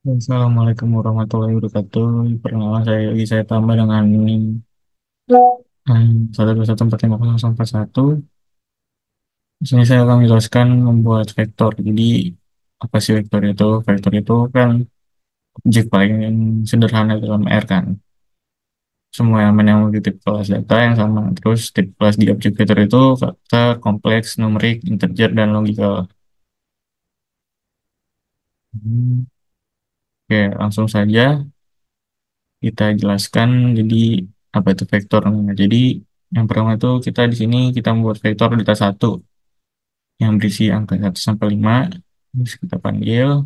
Assalamualaikum warahmatullahi wabarakatuh. Perkenalan saya tambah dengan NIM 1214541. Di sini saya akan menjelaskan membuat vektor. Jadi apa sih vektor itu? Vektor itu kan objek paling sederhana dalam R kan. Semua elemen yang memiliki tipe kelas data yang sama. Terus tipe kelas di objek vektor itu kata kompleks, numerik, integer, dan logikal. Hmm, Oke, langsung saja kita jelaskan. Jadi apa itu vektor? Nah, jadi yang pertama itu kita membuat vektor data satu yang berisi angka 1 sampai 5. Terus kita panggil.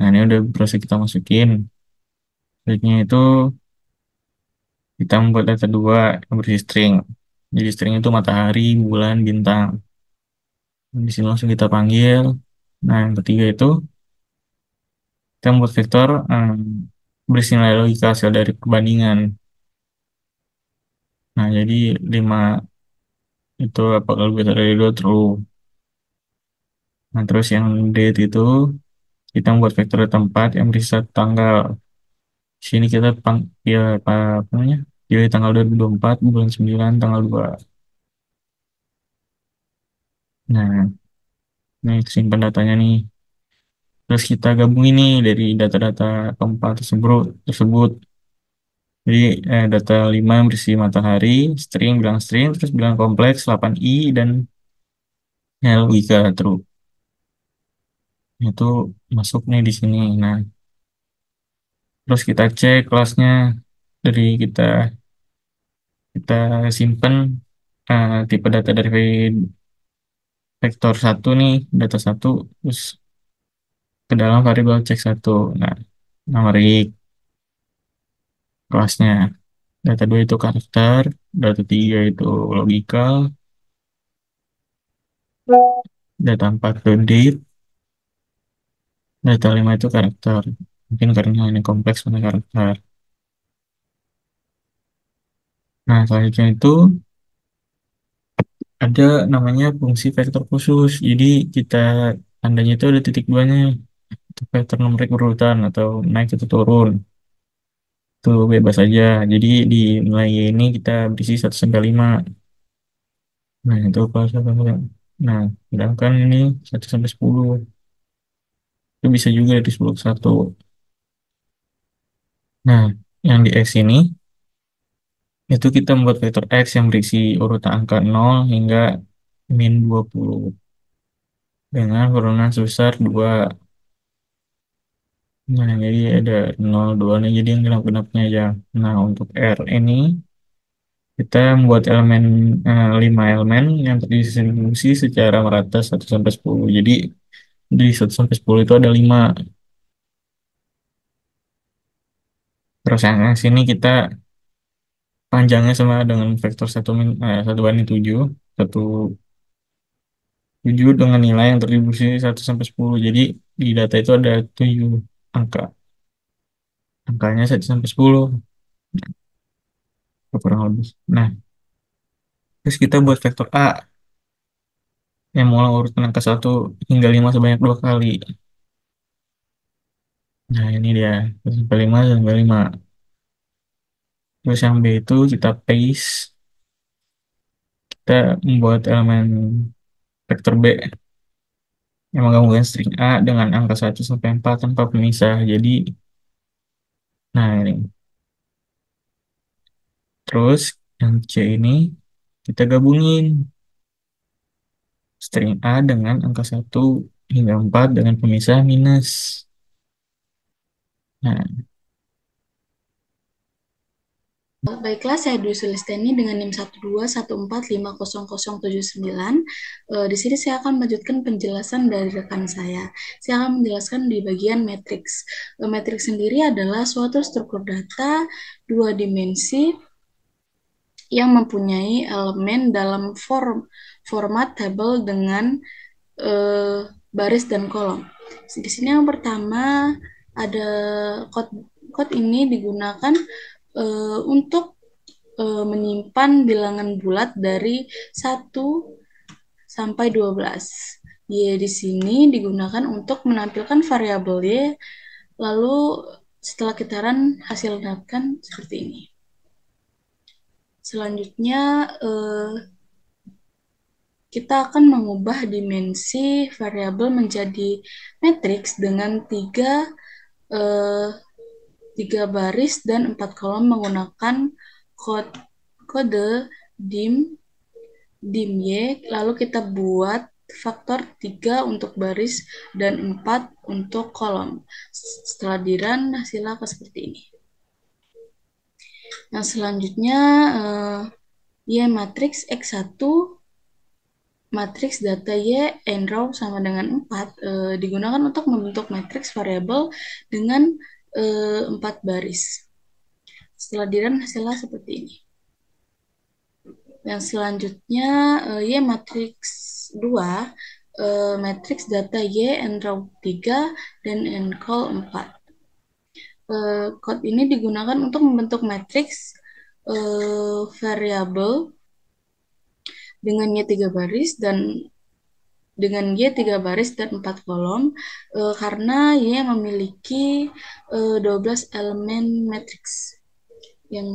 Nah, ini udah proses kita masukin. Selanjutnya itu kita membuat data dua yang berisi string. Jadi string itu matahari, bulan, bintang. Di sini langsung kita panggil. Nah, yang ketiga itu kita membuat vektor berisi nilai logika hasil dari perbandingan. Nah, jadi 5 itu apakah lebih besar dari 2 true. Nah, terus yang date itu kita membuat vektor tempat yang berisi satu tanggal. Di sini kita ya apa namanya? Pilih tanggal 2024 bulan 9 tanggal 2. Nah, ini simpan datanya nih. Terus kita gabungin nih dari data-data keempat tersebut. Jadi data 5 berisi matahari, bilang string, terus bilang kompleks 8i dan logika true. Itu masuk nih di sini. Nah, terus kita cek kelasnya dari kita simpen tipe data dari vektor satu nih, data satu, terus ke dalam variabel cek satu. Nah, numerik kelasnya. Data dua itu karakter, data tiga itu logikal, data empat itu date, data lima itu karakter. Mungkin karena ini kompleks pada karakter. Nah, selanjutnya itu ada namanya fungsi vektor khusus. Jadi kita tandanya itu ada titik duanya. Itu vektor numerik urutan atau naik atau turun. Itu bebas aja. Jadi di nilai ini kita berisi 1 sampai 5. Nah, itu kalau 1 sampai 5. Nah, sedangkan ini 1 sampai 10. Itu bisa juga dari 10 ke 1. Nah, yang di X ini, itu kita membuat vektor X yang berisi urutan angka 0 hingga -20. Dengan urutan sebesar 2. Nah, jadi ada 0, 2 nih, jadi yang genap-genapnya aja. Nah, untuk R ini, kita membuat 5 elemen yang terdistribusi secara merata 1 sampai 10. Jadi, di 1 sampai 10 itu ada 5. Terus yang sini kita panjangnya sama dengan vektor 1 banding 7. 1 7 dengan nilai yang terdistribusi 1 sampai 10. Jadi, di data itu ada 7 angka. Angkanya 1 sampai 10. Kurang lebih. Nah, terus kita buat vektor A yang mengulang urutan angka 1 hingga 5 sebanyak 2 kali. Nah, ini dia. 1 sampai 5, 1 sampai 5. Terus yang B itu kita paste. Kita membuat elemen vektor B yang menggabungkan string A dengan angka 1 sampai 4 tanpa pemisah. Jadi, nah ini. Terus yang C ini kita gabungin string A dengan angka 1 hingga 4 dengan pemisah minus. Nah, Baiklah, saya Dwi Sulisteni dengan NIM 121450079. Di sini saya akan melanjutkan penjelasan dari rekan saya. Saya akan menjelaskan di bagian matriks. Matriks sendiri adalah suatu struktur data dua dimensi yang mempunyai elemen dalam format tabel dengan baris dan kolom. Di sini yang pertama ada code ini digunakan untuk menyimpan bilangan bulat dari 1 sampai 12. Y di sini digunakan untuk menampilkan variabel Y Lalu setelah kita run, hasil dapatkan seperti ini. Selanjutnya kita akan mengubah dimensi variabel menjadi matriks dengan eh, tiga baris dan 4 kolom menggunakan kode, kode dim dim y. Lalu kita buat faktor 3 untuk baris dan 4 untuk kolom. Setelah di run, hasilnya akan seperti ini. Yang selanjutnya y matriks x1 matriks data Y and row sama dengan 4 digunakan untuk membentuk matriks variabel dengan 4 baris. Setelah di run hasilnya seperti ini. Yang selanjutnya Y matriks 2 matriks data Y and row 3 dan and call 4. Code ini digunakan untuk membentuk matriks variabel dengan Y 3 baris dan dengan Y 3 baris dan 4 kolom karena Y memiliki 12 elemen matriks yang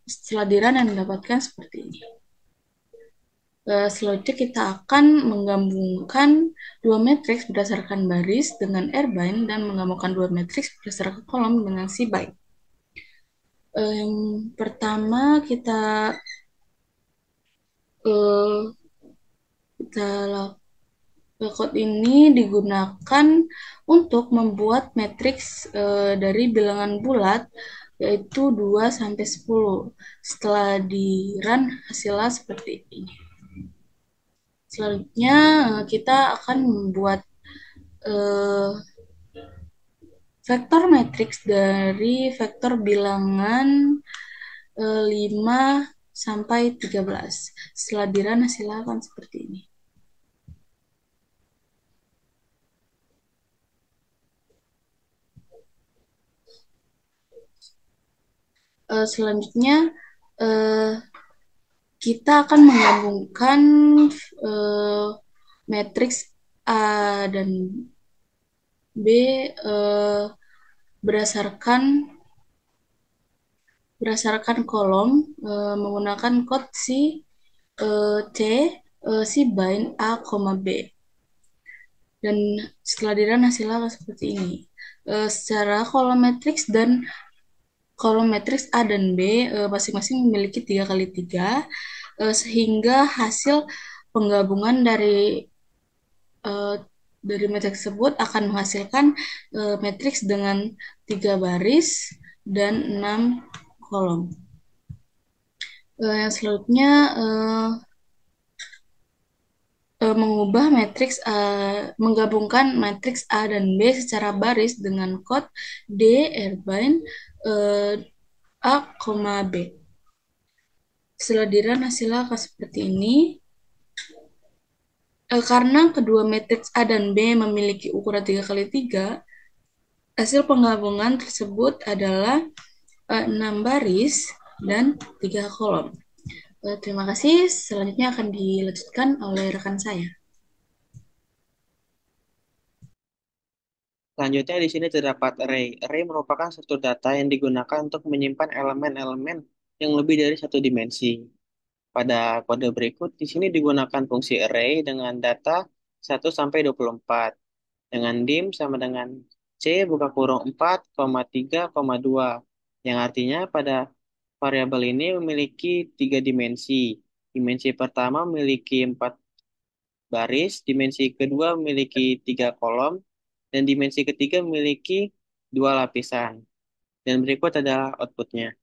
setelah di run yang mendapatkan seperti ini. Selanjutnya kita akan menggabungkan dua matriks berdasarkan baris dengan R-bind dan menggabungkan dua matriks berdasarkan kolom dengan C-bind. Yang pertama eh, kita code ini digunakan untuk membuat matriks dari bilangan bulat yaitu 2 sampai 10. Setelah di run hasilnya seperti ini. Selanjutnya kita akan membuat eh, vektor matriks dari vektor bilangan 5 sampai 13. Setelah di run hasilnya akan seperti ini. Selanjutnya eh, kita akan menggabungkan eh, matriks A dan B berdasarkan berdasarkan kolom menggunakan code C C bind A, B. Dan setelah di run hasilnya akan seperti ini. Secara kolom matriks dan kolom matriks A dan B masing-masing memiliki 3 kali 3 sehingga hasil penggabungan eh, dari matriks tersebut akan menghasilkan matriks dengan 3 baris dan 6 kolom. Yang selanjutnya mengubah matriks menggabungkan matriks A dan B secara baris dengan kode D R-bind A, B. Setelah di run hasilnya akan seperti ini. Karena kedua matriks A dan B memiliki ukuran 3 kali 3, hasil penggabungan tersebut adalah 6 baris dan 3 kolom. Terima kasih. Selanjutnya akan dilanjutkan oleh rekan saya. Selanjutnya di sini terdapat array. Array merupakan struktur data yang digunakan untuk menyimpan elemen-elemen yang lebih dari satu dimensi. Pada kode berikut, di sini digunakan fungsi array dengan data 1 sampai 24 dengan dim sama dengan C buka kurung 4, 3, 2 yang artinya pada variabel ini memiliki 3 dimensi. Dimensi pertama memiliki 4 baris, dimensi kedua memiliki 3 kolom, dan dimensi ketiga memiliki 2 lapisan. Dan berikut adalah outputnya.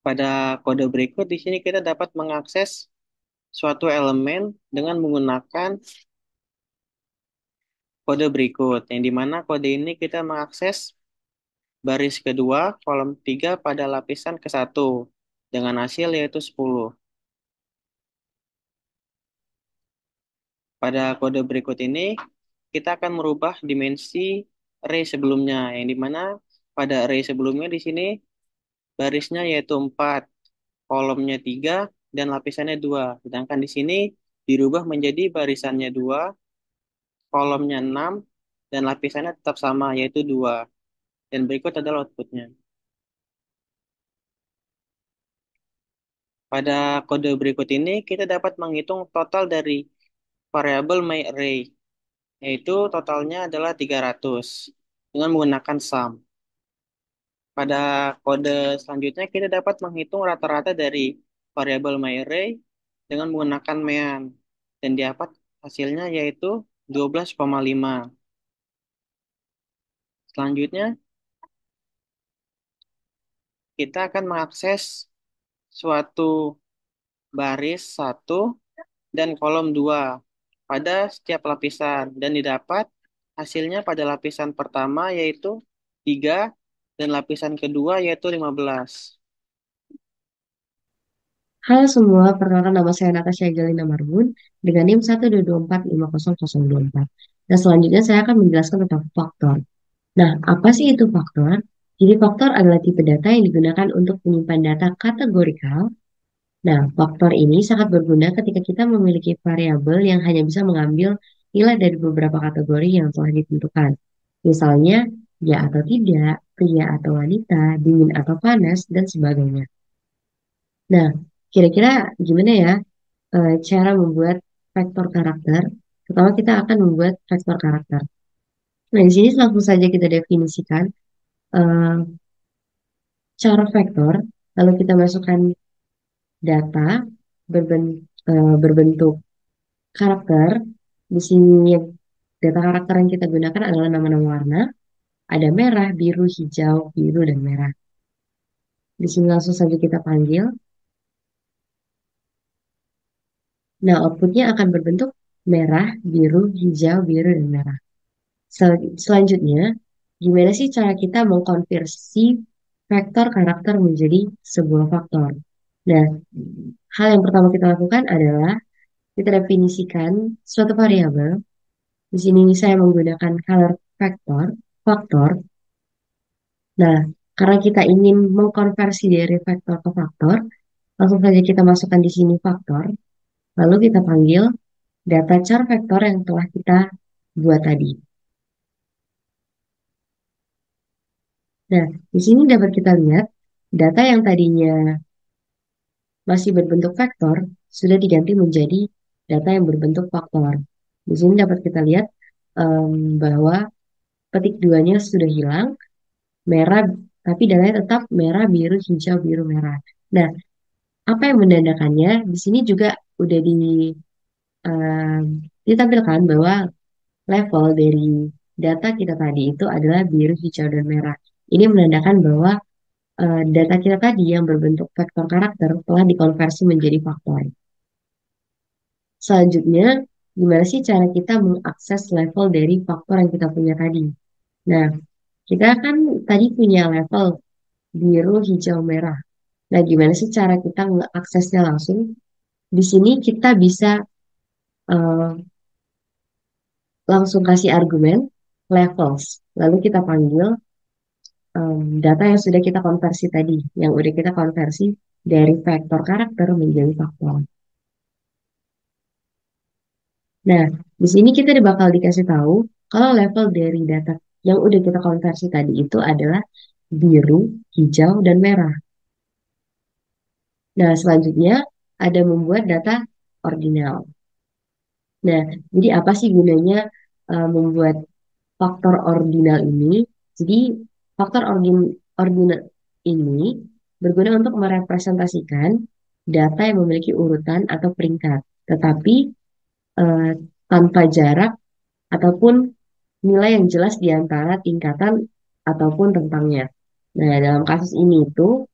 Pada kode berikut di sini kita dapat mengakses suatu elemen dengan menggunakan kode berikut, yang dimana kode ini kita mengakses baris kedua, kolom 3 pada lapisan ke-1 dengan hasil yaitu 10. Pada kode berikut ini, kita akan merubah dimensi array sebelumnya, yang dimana pada array sebelumnya di sini barisnya yaitu 4, kolomnya 3, dan lapisannya 2. Sedangkan di sini dirubah menjadi barisannya 2, kolomnya 6, dan lapisannya tetap sama, yaitu 2. Dan berikut adalah outputnya. Pada kode berikut ini, kita dapat menghitung total dari variabel myArray, yaitu totalnya adalah 300, dengan menggunakan sum. Pada kode selanjutnya, kita dapat menghitung rata-rata dari variabel myArray dengan menggunakan main, dan dapat hasilnya yaitu 12,5. Selanjutnya, kita akan mengakses suatu baris 1 dan kolom 2 pada setiap lapisan, dan didapat hasilnya pada lapisan pertama yaitu 3 dan lapisan kedua yaitu 15. Halo semua, perkenalkan nama saya Natasha Egelina Marbun dengan NIM 122450024. Dan selanjutnya saya akan menjelaskan tentang faktor. Nah, apa sih itu faktor? Jadi faktor adalah tipe data yang digunakan untuk menyimpan data kategorikal. Nah, faktor ini sangat berguna ketika kita memiliki variabel yang hanya bisa mengambil nilai dari beberapa kategori yang telah ditentukan. Misalnya, ya atau tidak, pria atau wanita, dingin atau panas, dan sebagainya. Nah, kira-kira gimana ya cara membuat vektor karakter? Pertama kita akan membuat vektor karakter. Nah, di sini langsung saja kita definisikan eh, cara vektor. Lalu kita masukkan data berbentuk karakter. Di sini data karakter yang kita gunakan adalah nama-nama warna. Ada merah, biru, hijau, biru, dan merah. Di sini langsung saja kita panggil. Nah, outputnya akan berbentuk merah, biru, hijau, biru, dan merah. Selanjutnya, gimana sih cara kita mengkonversi vektor karakter menjadi sebuah faktor? Nah, hal yang pertama kita lakukan adalah kita definisikan suatu variabel. Di sini saya menggunakan color vector, faktor. Nah, karena kita ingin mengkonversi dari vektor ke faktor, langsung saja kita masukkan di sini faktor. Lalu kita panggil data char vektor yang telah kita buat tadi. Nah, di sini dapat kita lihat data yang tadinya masih berbentuk vektor sudah diganti menjadi data yang berbentuk faktor. Di sini dapat kita lihat bahwa petik duanya sudah hilang, merah, tapi datanya tetap merah, biru, hijau, biru, merah. Nah, apa yang menandakannya? Di sini juga udah ditampilkan bahwa level dari data kita tadi itu adalah biru, hijau, dan merah. Ini menandakan bahwa data kita tadi yang berbentuk vektor karakter telah dikonversi menjadi faktor. Selanjutnya, gimana sih cara kita mengakses level dari faktor yang kita punya tadi? Nah, kita kan tadi punya level biru, hijau, merah. Nah, gimana sih cara kita mengaksesnya langsung? Di sini kita bisa eh, langsung kasih argumen levels. Lalu kita panggil data yang sudah kita konversi tadi, yang udah kita konversi dari vektor karakter menjadi faktor. Nah, di sini kita bakal dikasih tahu kalau level dari data yang udah kita konversi tadi itu adalah biru, hijau, dan merah. Nah, selanjutnya ada membuat data ordinal. Nah, jadi apa sih gunanya membuat faktor ordinal ini? Jadi, faktor ordinal ini berguna untuk merepresentasikan data yang memiliki urutan atau peringkat, tetapi eh, tanpa jarak ataupun nilai yang jelas di antara tingkatan ataupun rentangnya. Nah, dalam kasus ini itu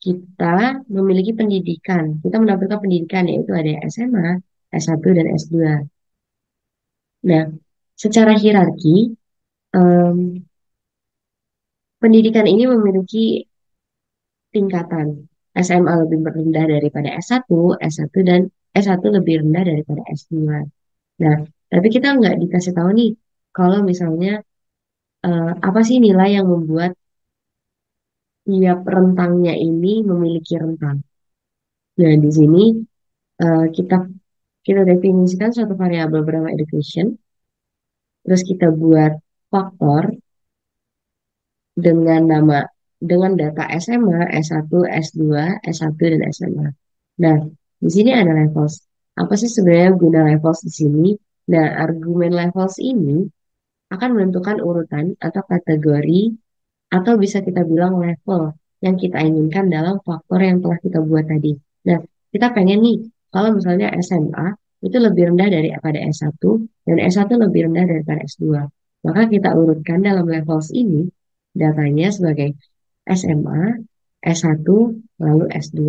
kita memiliki pendidikan. Kita menampilkan pendidikan yaitu ada SMA, S1, dan S2. Nah, secara hierarki, em, pendidikan ini memiliki tingkatan. SMA lebih rendah daripada S1, S1 dan S1 lebih rendah daripada S2. Nah, tapi kita nggak dikasih tahu nih, kalau misalnya apa sih nilai yang membuat tiap rentangnya ini memiliki rentang. Nah, di sini kita definisikan suatu variabel bernama education. terus kita buat faktor dengan nama dengan data SMA, S1, S2, S1 dan SMA. Nah, di sini ada levels. Apa sih sebenarnya guna levels di sini? Nah, argumen levels ini akan menentukan urutan atau kategori atau bisa kita bilang level yang kita inginkan dalam faktor yang telah kita buat tadi. Nah, kita pengen nih, kalau misalnya SMA itu lebih rendah daripada S1 dan S1 lebih rendah daripada S2. Maka kita urutkan dalam levels ini datanya sebagai SMA, S1, lalu S2.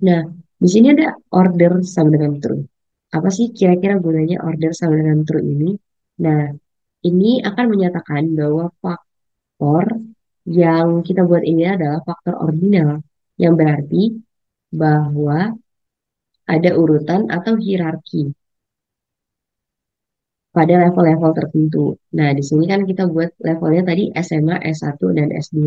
Nah, di sini ada order sama dengan true. Apa sih kira-kira gunanya order sama dengan true ini? Nah, ini akan menyatakan bahwa faktor yang kita buat ini adalah faktor ordinal, yang berarti bahwa ada urutan atau hierarki pada level-level tertentu. Nah, di sini kan kita buat levelnya tadi SMA, S1, dan S2.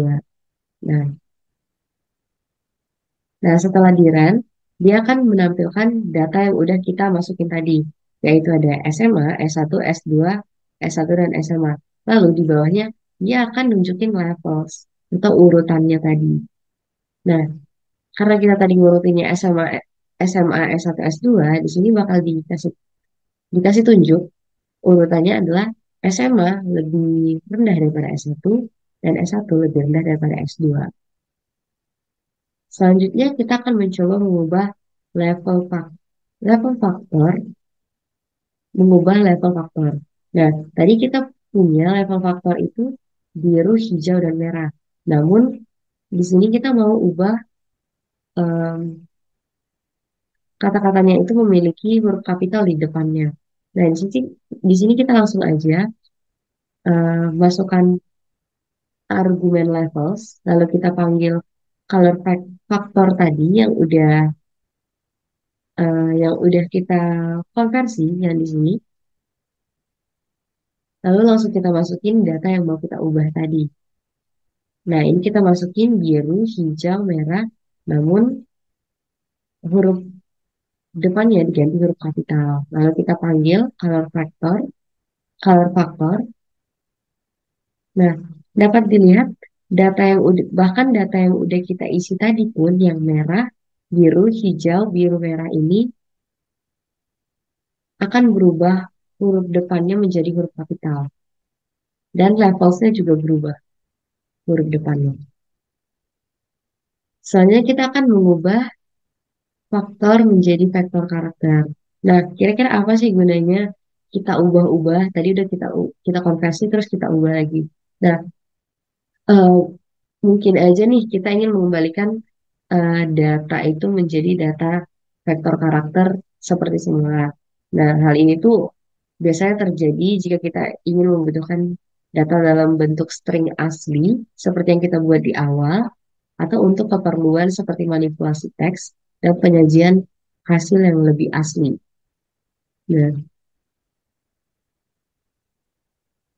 Nah, setelah di run, dia akan menampilkan data yang udah kita masukin tadi, yaitu ada SMA, S1, S2, S1, dan SMA. Lalu di bawahnya, dia akan nunjukin levels atau urutannya tadi. Nah, karena kita tadi ngurutinnya SMA, SMA, S1, S2, di sini bakal dikasih tunjuk urutannya adalah SMA lebih rendah daripada S1 dan S1 lebih rendah daripada S2. Selanjutnya kita akan mencoba mengubah level level faktor, mengubah level faktor. Nah, tadi kita punya level faktor itu biru, hijau, dan merah. Namun di sini kita mau ubah kata-katanya itu memiliki huruf kapital di depannya. Nah, di sini kita langsung aja masukkan argumen levels, lalu kita panggil color factor tadi yang udah kita konversi yang di sini, lalu langsung kita masukin data yang mau kita ubah tadi. Nah, ini kita masukin biru, hijau, merah, namun huruf depannya diganti huruf kapital. Lalu kita panggil color factor. Nah, dapat dilihat bahkan data yang udah kita isi tadi pun yang merah, biru, hijau, biru, merah ini akan berubah huruf depannya menjadi huruf kapital. Dan levelsnya juga berubah huruf depannya. Selanjutnya kita akan mengubah faktor menjadi vektor karakter. Nah, kira-kira apa sih gunanya kita ubah-ubah? Tadi udah kita konversi terus kita ubah lagi. Nah, eh, mungkin aja nih kita ingin mengembalikan data itu menjadi data vektor karakter seperti semula. Nah, hal ini tuh biasanya terjadi jika kita ingin membutuhkan data dalam bentuk string asli seperti yang kita buat di awal atau untuk keperluan seperti manipulasi teks dan penyajian hasil yang lebih asli. Nah,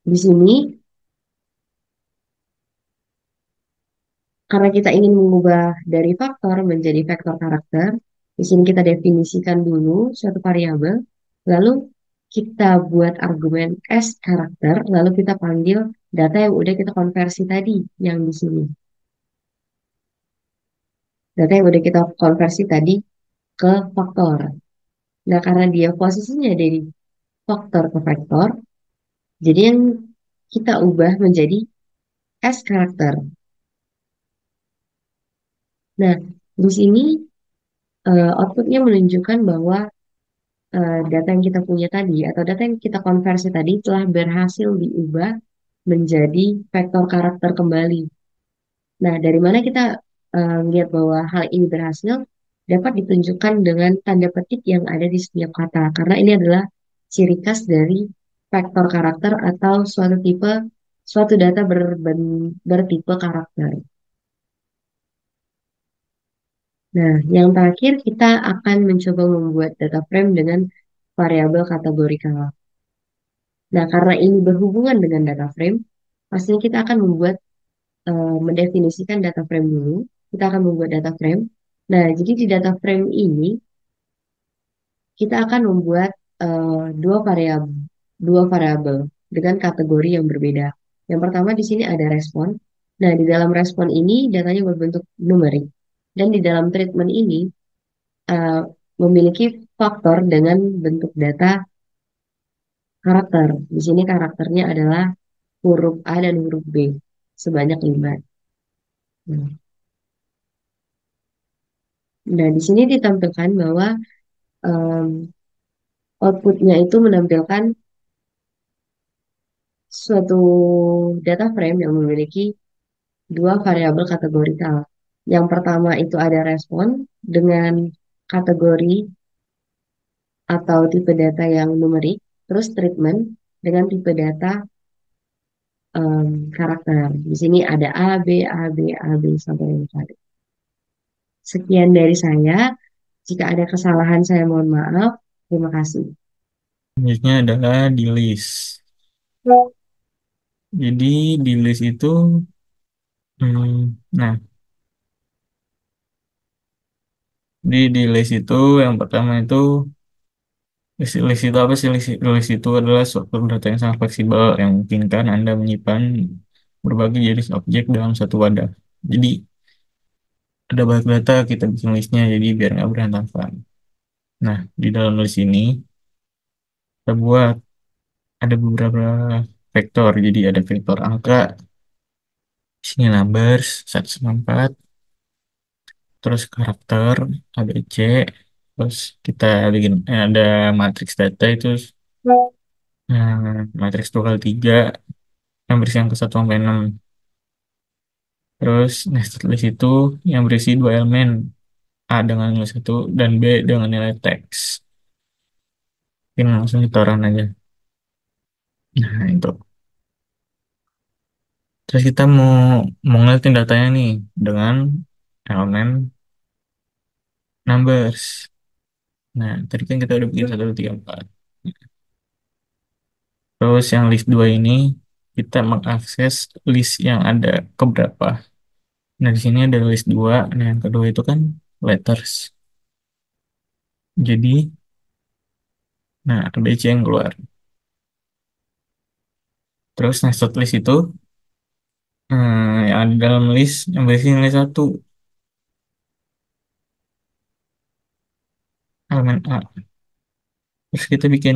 di sini karena kita ingin mengubah dari faktor menjadi vektor karakter, di sini kita definisikan dulu suatu variabel, lalu kita buat argumen S karakter, lalu kita panggil data yang udah kita konversi tadi, yang di sini. Data yang udah kita konversi tadi ke faktor. Nah, karena dia posisinya dari faktor ke vektor, jadi yang kita ubah menjadi S karakter. Nah, di sini outputnya menunjukkan bahwa data yang kita punya tadi atau data yang kita konversi tadi telah berhasil diubah menjadi vektor karakter kembali. Nah, dari mana kita lihat bahwa hal ini berhasil dapat ditunjukkan dengan tanda petik yang ada di setiap kata, karena ini adalah ciri khas dari vektor karakter atau suatu data bertipe karakter. Nah, yang terakhir kita akan mencoba membuat data frame dengan variabel kategorikal. Nah, karena ini berhubungan dengan data frame, pastinya kita akan mendefinisikan data frame dulu. Kita akan membuat data frame. Nah, jadi di data frame ini kita akan membuat dua variabel. dengan kategori yang berbeda. Yang pertama di sini ada respon. Nah, di dalam respon ini datanya berbentuk numerik. Dan di dalam treatment ini eh, memiliki faktor dengan bentuk data karakter. Di sini karakternya adalah huruf A dan huruf B sebanyak 5. Nah, di sini ditampilkan bahwa em, outputnya itu menampilkan suatu data frame yang memiliki dua variabel kategorikal. Yang pertama itu ada respon dengan kategori atau tipe data yang numerik, terus treatment dengan tipe data karakter. Di sini ada A, B, A, B, A, B sampai yang tadi. Sekian dari saya. Jika ada kesalahan saya mohon maaf. Terima kasih. Selanjutnya adalah di list. Jadi di list itu, nah, di list itu yang pertama itu list itu apa sih? List itu adalah suatu data yang sangat fleksibel yang memungkinkan Anda menyimpan berbagai jenis objek dalam satu wadah. Jadi ada banyak data kita bikin listnya jadi biar nggak berantakan. Nah, di dalam list ini kita buat ada beberapa vektor. Jadi ada vektor angka, di sini numbers 1 sampai 4, terus karakter ABC, terus kita bikin ada matriks data itu matriks 2 kali 3 yang berisi angka 1 sampai 6. Terus nested list itu yang berisi 2 elemen, A dengan nilai 1 dan B dengan nilai teks. Ini langsung kita run aja. Nah, itu. Terus kita mau ngeliatin datanya nih dengan elemen numbers. Nah, tadi kan kita udah bikin 1, 2, 3, 4. Terus yang list 2 ini kita mengakses list yang ada keberapa. Nah, di sini ada list 2. Nah, yang kedua itu kan letters. Jadi, nah, ABC yang keluar. Terus nested list itu yang ada dalam list yang berisi nilai 1, elemen A. Terus kita bikin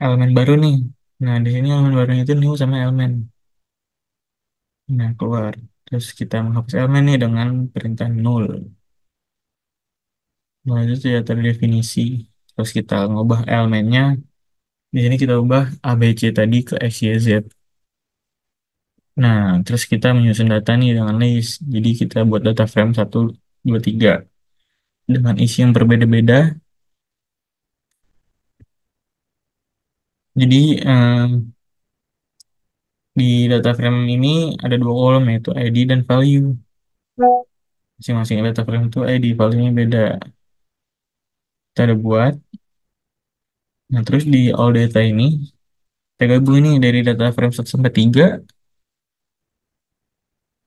elemen baru nih. Nah, di sini elemen barunya itu new sama elemen. Nah, keluar. Terus kita menghapus elemen nih dengan perintah null. Nah, itu sudah terdefinisi. Terus kita ngubah elemennya. Di sini kita ubah ABC tadi ke XYZ. Nah, terus kita menyusun data nih dengan list. Jadi kita buat data frame 1, 2, 3 dengan isi yang berbeda-beda. Jadi di data frame ini ada 2 kolom yaitu ID dan value. Masing-masing data frame itu ID, value-nya beda. Kita ada buat. Nah, terus di all data ini kita gabungin nih dari data frame 1 sampai 3,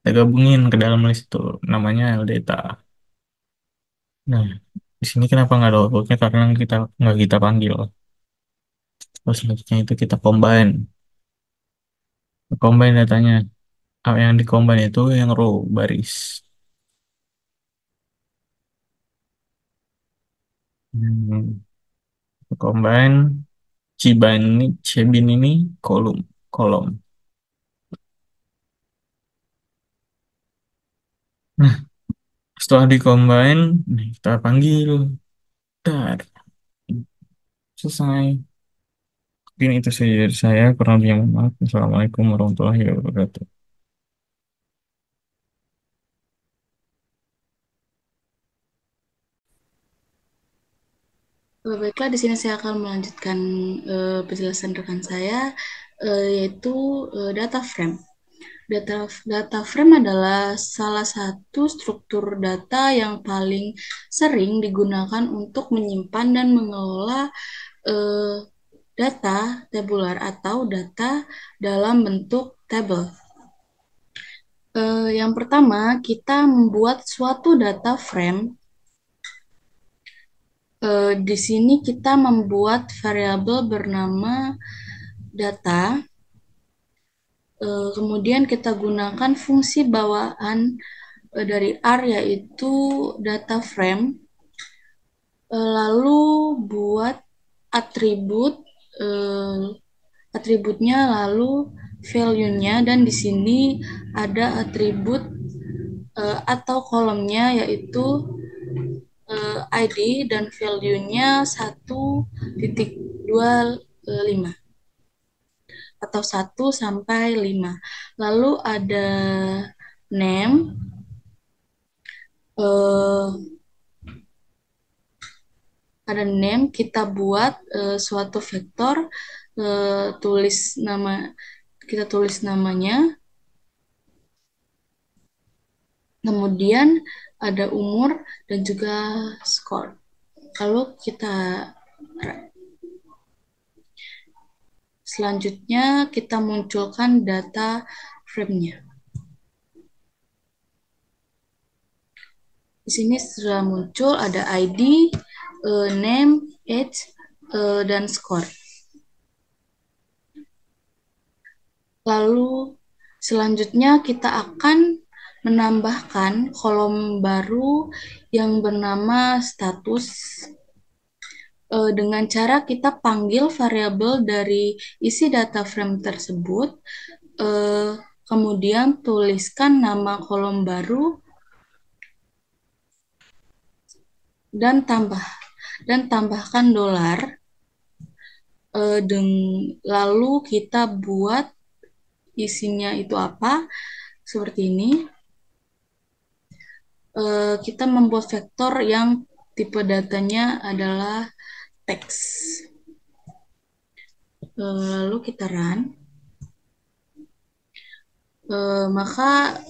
kita gabungin ke dalam list itu namanya L data. Nah, di sini kenapa nggak ada outputnya? Karena kita nggak kita panggil. Terus selanjutnya itu kita combine datanya. Yang di combine itu yang row baris. Hmm, combine cbin ini kolom. Nah, setelah di combine, nah kita panggil. Dar, selesai. Mungkin itu saja dari saya. Kurang lebihnya mohon maaf. Assalamualaikum warahmatullahi wabarakatuh. Baiklah, di sini saya akan melanjutkan penjelasan rekan saya, yaitu data frame. Data frame adalah salah satu struktur data yang paling sering digunakan untuk menyimpan dan mengelola eh, data tabular atau data dalam bentuk tabel. Yang pertama, kita membuat suatu data frame. Di sini kita membuat variabel bernama data. Kemudian kita gunakan fungsi bawaan dari R yaitu data frame. Lalu buat atribut atributnya, lalu value-nya, dan di sini ada atribut atau kolomnya yaitu ID dan value-nya 1.25 atau 1 sampai 5. Lalu name eh, ada name, kita buat suatu vektor, kita tulis namanya, kemudian ada umur dan juga skor. Lalu selanjutnya kita munculkan data frame-nya. Di sini sudah muncul ada ID, name, age, dan score. Lalu selanjutnya kita akan menambahkan kolom baru yang bernama status dengan cara kita panggil variabel dari isi data frame tersebut, kemudian tuliskan nama kolom baru dan tambahkan $, lalu kita buat isinya itu apa, seperti ini. Kita membuat vektor yang tipe datanya adalah teks. Lalu kita run. Maka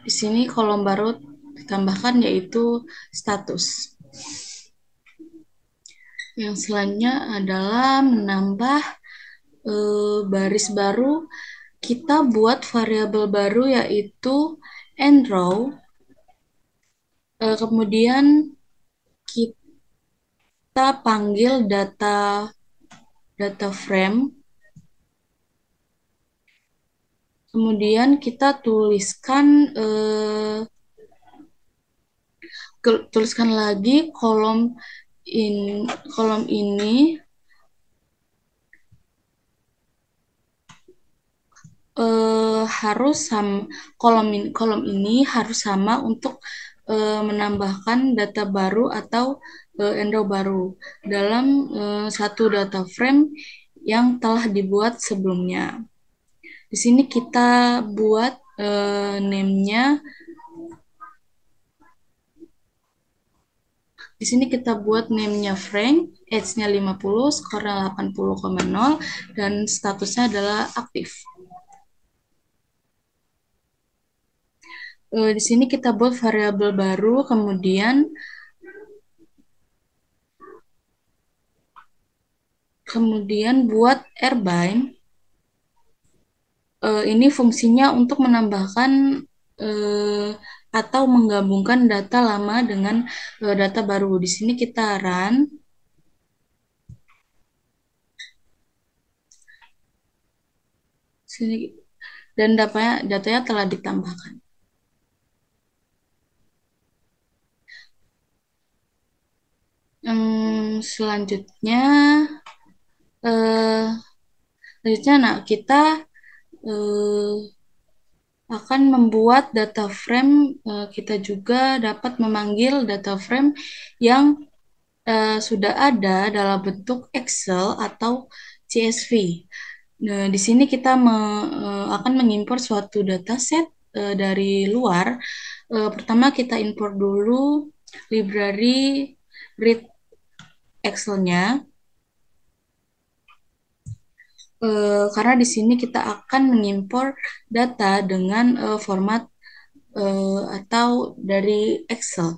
di sini kolom baru ditambahkan yaitu status. Yang selanjutnya adalah menambah baris baru. Kita buat variabel baru yaitu enrow. Kemudian kita panggil data frame. Kemudian kita tuliskan lagi kolom ini harus sama, kolom ini harus sama untuk menambahkan data baru atau enrow baru dalam satu data frame yang telah dibuat sebelumnya. Di sini kita buat name-nya. Di sini kita buat name-nya Frank, age-nya 50, skornya 80,0, dan statusnya adalah aktif. Di sini kita buat variabel baru, kemudian buat rbind. Ini fungsinya untuk menambahkan atau menggabungkan data lama dengan data baru. Di sini kita run. Sini, dan datanya telah ditambahkan. Selanjutnya, kita akan membuat data frame. Kita juga dapat memanggil data frame yang sudah ada dalam bentuk Excel atau CSV. Nah, di sini kita akan mengimpor suatu dataset dari luar. Pertama kita import dulu library read Excel-nya. Karena di sini kita akan mengimpor data dengan format atau dari Excel.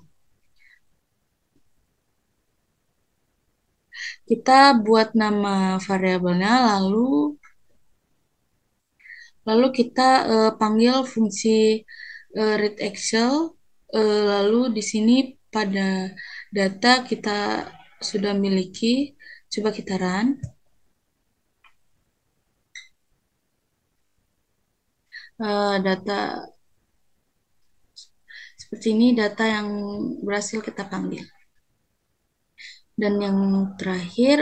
Kita buat nama variabelnya, lalu kita panggil fungsi read Excel. Lalu di sini pada data kita sudah miliki. Coba kita run. Data seperti ini data yang berhasil kita panggil. Dan yang terakhir,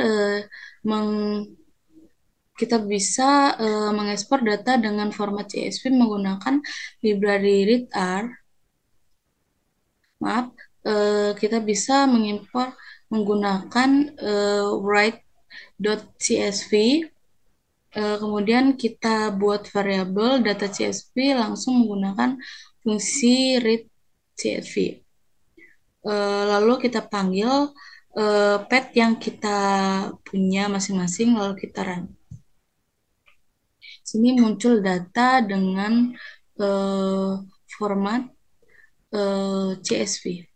kita bisa mengekspor data dengan format CSV menggunakan library readr. Maaf, kita bisa mengimpor menggunakan write.csv. Kemudian kita buat variabel data CSV langsung menggunakan fungsi read CSV. Lalu kita panggil pet yang kita punya masing-masing, lalu kita run. Sini muncul data dengan format CSV.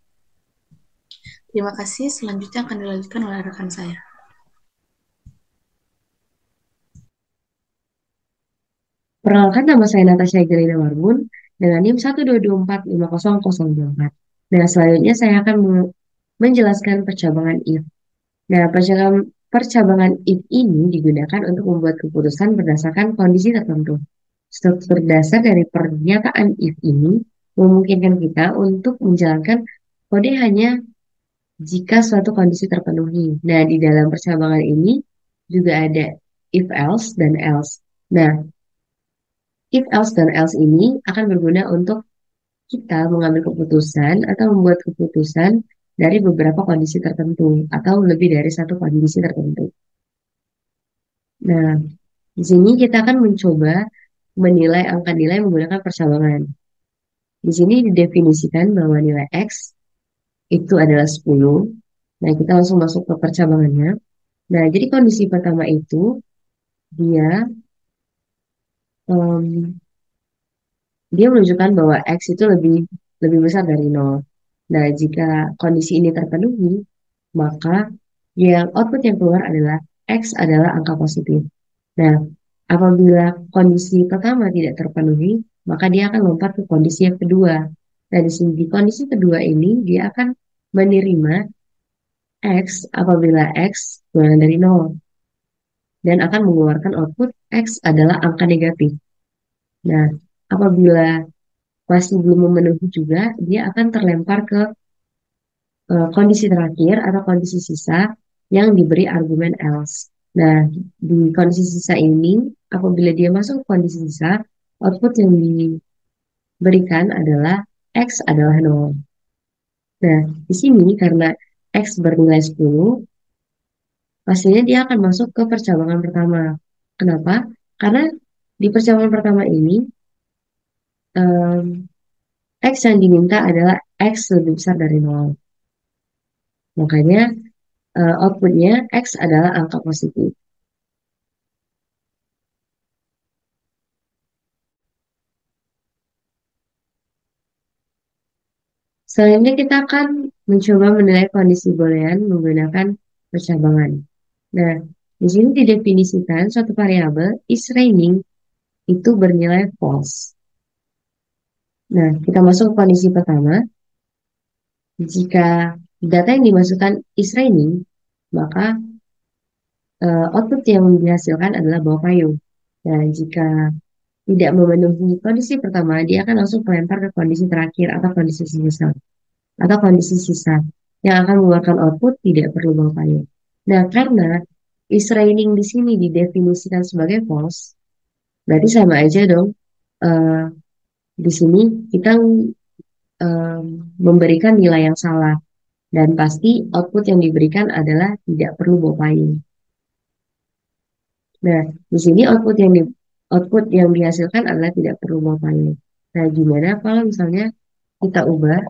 Terima kasih. Selanjutnya akan dilanjutkan oleh rekan saya. Perkenalkan, nama saya Natasha Egelina Marbun dengan NIM 122450024. Nah, selanjutnya saya akan menjelaskan percabangan if. Nah, percabangan if ini digunakan untuk membuat keputusan berdasarkan kondisi tertentu. Struktur dasar dari pernyataan if ini memungkinkan kita untuk menjalankan kode hanya jika suatu kondisi terpenuhi. Nah, di dalam percabangan ini juga ada if else dan else. Nah, if else dan else ini akan berguna untuk kita mengambil keputusan atau membuat keputusan dari beberapa kondisi tertentu atau lebih dari satu kondisi tertentu. Nah, di sini kita akan mencoba menilai angka nilai menggunakan percabangan. Di sini didefinisikan bahwa nilai X itu adalah 10. Nah, kita langsung masuk ke percabangannya. Nah, jadi kondisi pertama itu dia em, dia menunjukkan bahwa X itu lebih besar dari 0. Nah, jika kondisi ini terpenuhi, maka yang output yang keluar adalah X adalah angka positif. Nah, apabila kondisi pertama tidak terpenuhi, maka dia akan lompat ke kondisi yang kedua. Nah, di sini di kondisi kedua ini dia akan menerima X apabila X kurang dari 0 dan akan mengeluarkan output X adalah angka negatif. Nah, apabila masih belum memenuhi juga, dia akan terlempar ke kondisi terakhir atau kondisi sisa yang diberi argumen else. Nah, di kondisi sisa ini, apabila dia masuk ke kondisi sisa, output yang diberikan adalah X adalah 0. Nah, di sini karena X bernilai 10, pastinya dia akan masuk ke percabangan pertama. Kenapa? Karena di percabangan pertama ini, X yang diminta adalah X lebih besar dari 0. Makanya outputnya X adalah angka positif. Selanjutnya kita akan mencoba menilai kondisi boolean menggunakan percabangan. Nah, di sini didefinisikan suatu variabel is raining itu bernilai false. Nah, kita masuk ke kondisi pertama. Jika data yang dimasukkan is raining, maka output yang dihasilkan adalah bawah payung. Nah, jika tidak memenuhi kondisi pertama, dia akan langsung melempar ke kondisi terakhir atau kondisi sisa yang akan mengeluarkan output tidak perlu bawah payung. Nah, karena is raining di sini didefinisikan sebagai false, berarti sama aja dong. Di sini kita memberikan nilai yang salah dan pasti output yang diberikan adalah tidak perlu bawa payung. Nah, di sini output yang dihasilkan adalah tidak perlu bawa payung. Nah, gimana kalau misalnya kita ubah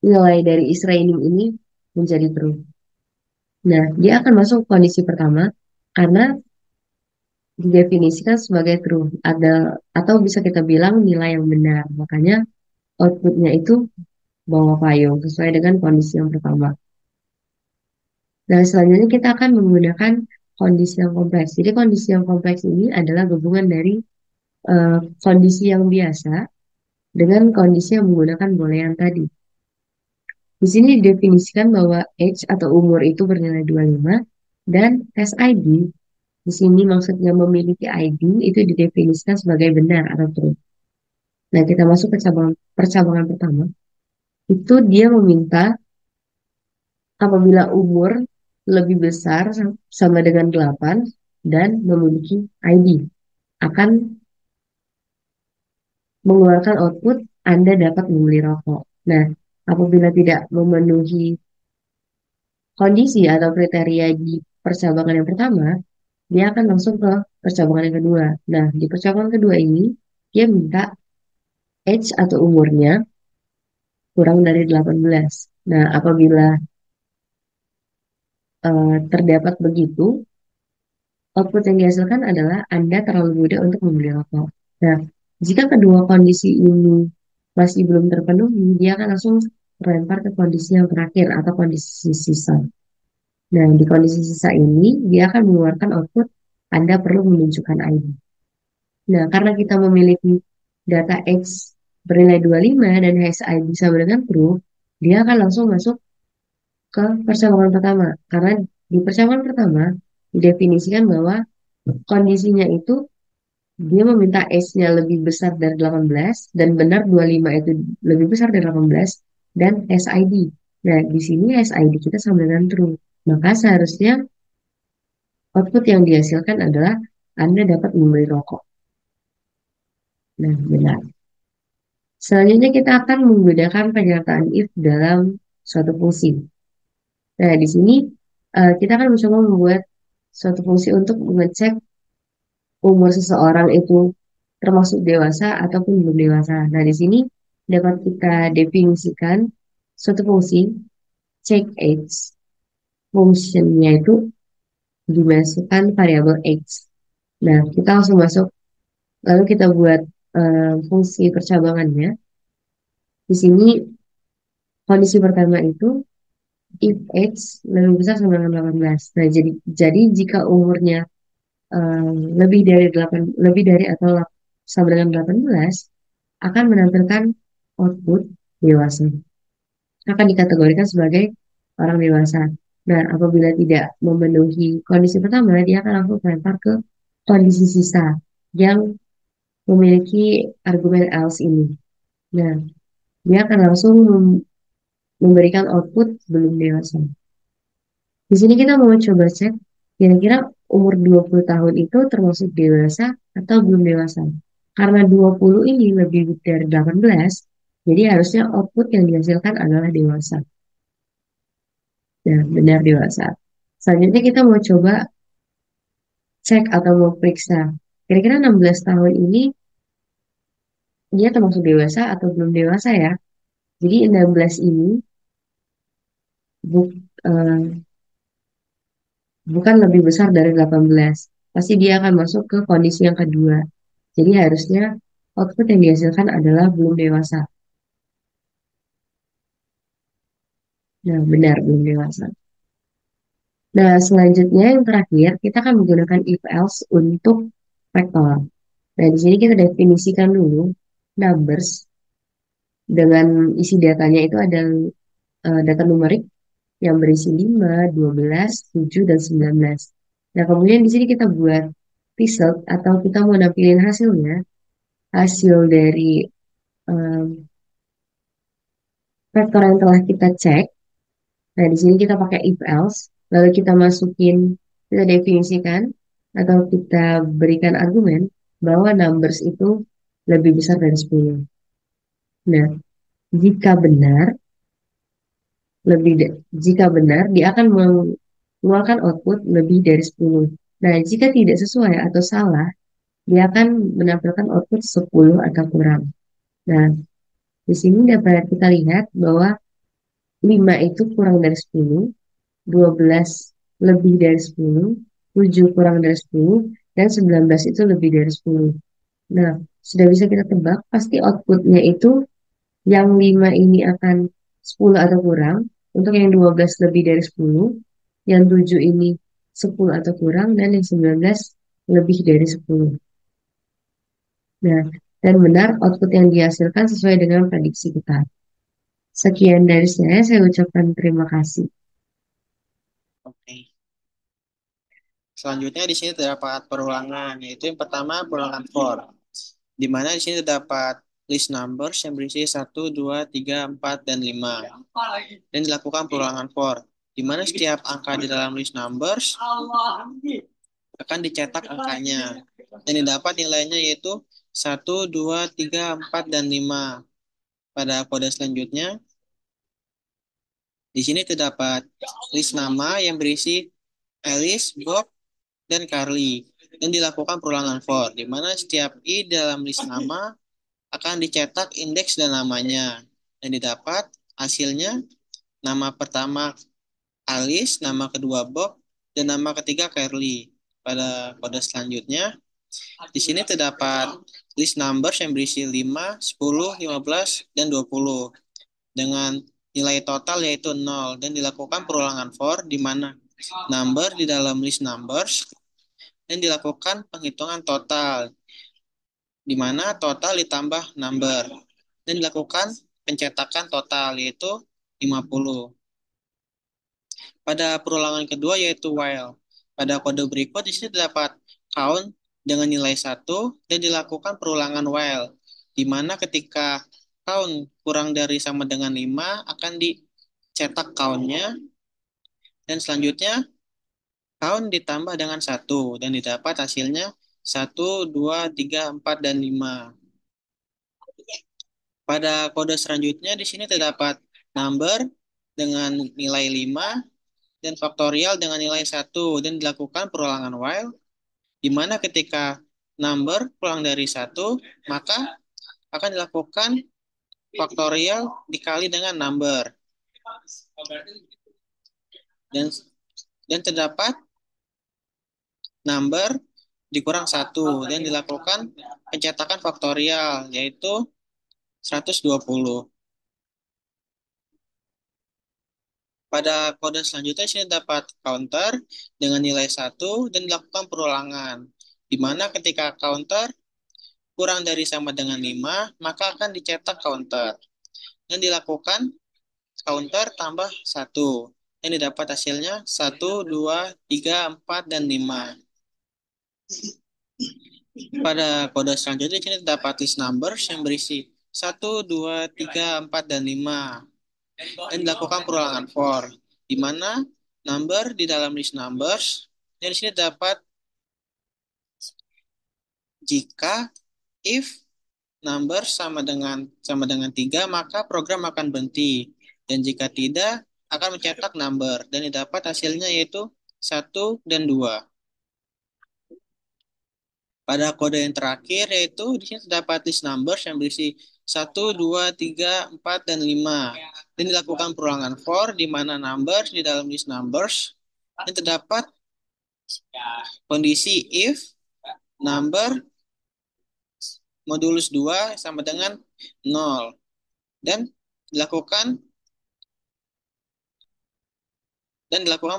nilai dari is raining ini menjadi true? Nah, dia akan masuk kondisi pertama karena didefinisikan sebagai true atau bisa kita bilang nilai yang benar. Makanya outputnya itu bawah payung sesuai dengan kondisi yang pertama. Nah, selanjutnya kita akan menggunakan kondisi yang kompleks. Jadi kondisi yang kompleks ini adalah gabungan dari kondisi yang biasa dengan kondisi yang menggunakan boolean tadi. Di sini didefinisikan bahwa age atau umur itu bernilai 25 dan SID Di sini maksudnya memiliki ID itu didefinisikan sebagai benar atau true. Nah, kita masuk ke percabangan pertama. Itu dia meminta apabila umur lebih besar sama dengan 8 dan memiliki ID akan mengeluarkan output Anda dapat membeli rokok. Nah, apabila tidak memenuhi kondisi atau kriteria di percabangan yang pertama, dia akan langsung ke percabangan yang kedua. Nah, di percabangan kedua ini, dia minta age atau umurnya kurang dari 18. Nah, apabila terdapat begitu, output yang dihasilkan adalah Anda terlalu muda untuk membeli rokok. Nah, jika kedua kondisi ini masih belum terpenuhi, dia akan langsung terlempar ke kondisi yang terakhir atau kondisi sisa. Nah, di kondisi sisa ini, dia akan mengeluarkan output Anda perlu menunjukkan ID. Nah, karena kita memiliki data X bernilai 25 dan HSI bisa dengan true, dia akan langsung masuk ke persamaan pertama. Karena di persamaan pertama, didefinisikan bahwa kondisinya itu dia meminta S-nya lebih besar dari 18 dan benar 25 itu lebih besar dari 18 dan SID. Nah, di sini SID kita sama dengan true. Maka seharusnya output yang dihasilkan adalah Anda dapat membeli rokok. Nah, benar. Selanjutnya kita akan menggunakan pernyataan if dalam suatu fungsi. Nah, di sini kita akan mencoba membuat suatu fungsi untuk mengecek umur seseorang itu termasuk dewasa ataupun belum dewasa. Nah, di sini dapat kita definisikan suatu fungsi check age. Fungsinya itu dimasukkan variabel age. Nah, kita langsung masuk, lalu kita buat fungsi percabangannya. Di sini kondisi pertama itu if age lebih besar sama dengan 18. Nah, jadi jika umurnya lebih dari 8 lebih dari atau sama dengan 18 akan menampilkan output dewasa. Akan dikategorikan sebagai orang dewasa. Nah, apabila tidak memenuhi kondisi pertama, dia akan langsung melempar ke kondisi sisa yang memiliki argumen else ini. Nah, dia akan langsung memberikan output belum dewasa. Di sini kita mau coba cek kira-kira umur 20 tahun itu termasuk dewasa atau belum dewasa. Karena 20 ini lebih dari 18, jadi harusnya output yang dihasilkan adalah dewasa. Nah, benar dewasa. Selanjutnya kita mau coba cek atau mau periksa. Kira-kira 16 tahun ini dia termasuk dewasa atau belum dewasa ya. Jadi 16 ini buk, eh, bukan lebih besar dari 18. Pasti dia akan masuk ke kondisi yang kedua. Jadi harusnya output yang dihasilkan adalah belum dewasa. Nah, benar belum dewasa. Nah, selanjutnya yang terakhir kita akan menggunakan if else untuk vektor. Nah, di sini kita definisikan dulu numbers dengan isi datanya itu ada data numerik yang berisi 5, 12, 7, dan 19. Nah, kemudian di sini kita buat result atau kita mau nampilin hasilnya, hasil dari um, vektor yang telah kita cek. Nah, di sini kita pakai if else, lalu kita masukin, kita definisikan atau kita berikan argumen bahwa numbers itu lebih besar dari 10. Nah, jika benar, jika benar, dia akan mengeluarkan output lebih dari 10. Nah, jika tidak sesuai atau salah, dia akan menampilkan output 10 atau kurang. Nah, di sini dapat kita lihat bahwa 5 itu kurang dari 10, 12 lebih dari 10, 7 kurang dari 10, dan 19 itu lebih dari 10. Nah, sudah bisa kita tebak, pasti outputnya itu yang 5 ini akan 10 atau kurang, untuk yang 12 lebih dari 10, yang 7 ini 10 atau kurang, dan yang 19 lebih dari 10. Nah, dan benar output yang dihasilkan sesuai dengan prediksi kita. Sekian dari saya ucapkan terima kasih. Oke. Selanjutnya di sini terdapat perulangan, yaitu yang pertama perulangan for, di mana di sini terdapat list numbers yang berisi 1, 2, 3, 4, dan 5. Dan dilakukan perulangan for, di mana setiap angka di dalam list numbers akan dicetak angkanya. Dan didapat nilainya yaitu 1, 2, 3, 4, dan 5. Pada kode selanjutnya, di sini terdapat list nama yang berisi Alice, Bob, dan Carly. Dan dilakukan perulangan for, di mana setiap i dalam list nama akan dicetak indeks dan namanya. Dan didapat hasilnya nama pertama Alice, nama kedua Bob, dan nama ketiga Carly. Pada kode selanjutnya, di sini terdapat list numbers yang berisi 5, 10, 15, dan 20 dengan nilai total yaitu 0 dan dilakukan perulangan for di mana number di dalam list numbers dan dilakukan penghitungan total di mana total ditambah number dan dilakukan pencetakan total yaitu 50. Pada perulangan kedua yaitu while. Pada kode berikut di sini terdapat count dengan nilai 1 dan dilakukan perulangan while, di mana ketika count kurang dari sama dengan 5 akan dicetak countnya dan selanjutnya count ditambah dengan 1 dan didapat hasilnya 1, 2, 3, 4, dan 5. Pada kode selanjutnya di sini terdapat number dengan nilai 5 dan faktorial dengan nilai 1 dan dilakukan perulangan while di mana ketika number kurang dari 1 maka akan dilakukan faktorial dikali dengan number dan terdapat number dikurang 1 dan dilakukan pencetakan faktorial yaitu 120. Pada kode selanjutnya sini dapat counter dengan nilai 1 dan dilakukan perulangan. Di mana ketika counter kurang dari sama dengan 5, maka akan dicetak counter. Dan dilakukan counter tambah 1. Dan didapat hasilnya 1, 2, 3, 4, dan 5. Pada kode selanjutnya sini terdapat list numbers yang berisi 1, 2, 3, 4, dan 5. Dan dilakukan perulangan for, di mana number di dalam list numbers dan di sini dapat jika if number sama dengan 3 maka program akan berhenti dan jika tidak akan mencetak number dan didapat hasilnya yaitu 1 dan 2. Pada kode yang terakhir yaitu di sini terdapat list numbers yang berisi 1, 2, 3, 4, dan 5 dan dilakukan perulangan for di mana numbers di dalam list numbers dan terdapat kondisi if number modulus 2 sama dengan 0 dan dilakukan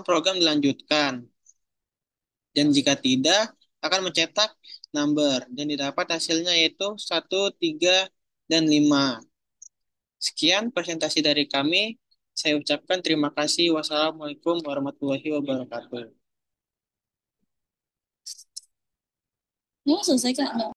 program dilanjutkan dan jika tidak akan mencetak number dan didapat hasilnya yaitu 1, 3, dan 5. Sekian presentasi dari kami. Saya ucapkan terima kasih. Wassalamualaikum warahmatullahi wabarakatuh. Ini selesai, Kak?